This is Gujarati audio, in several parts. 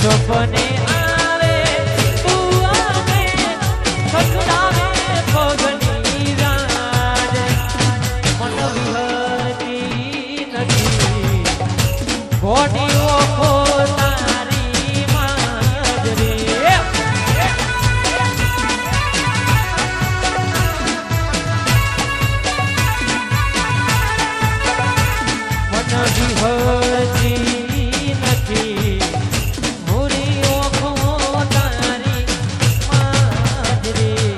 સપને આવે તું આવે ખખડાવે પગની રાજ મન વિહરતી નથી ગોડી ઓખો તારી માજરી મન વિહરતી નથી મોરી ઓખો તારી માજરી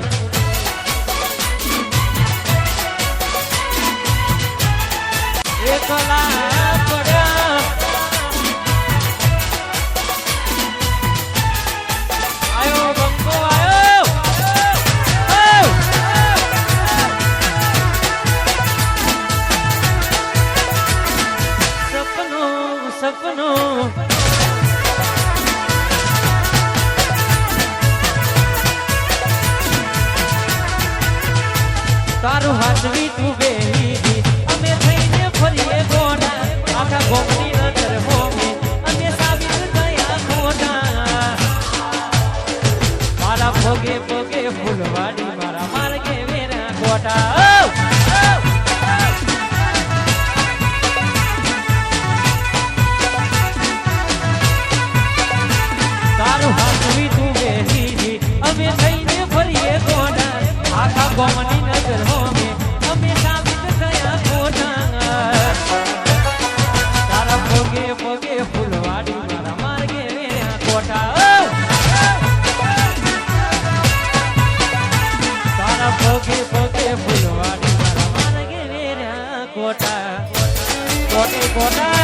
એકલા પડ્યા આયો બંકો આયો સપનો સપનો તારું હાથવી તું બેહી અમે થઈને ફરીએ ગોડા આખા ગોમની નજર હોમે અમે સાબિત થયા ખોટા મારા પગે પગે ફૂલવાડી મારા માર્ગે વેરા ગોટા તારું હાથવી તું બેહી અમે થઈને ફરીએ ગોડા આખા ગોમની નજર હોમે અમે સાબિત થયા ખોટા તારા પગે પગે ફૂલવાડી મારા માર્ગે વેરા ગોટા તારા પગે પગે ફૂલવાડી મારા માર્ગે વેરા ગોટા ગોટે ગોટા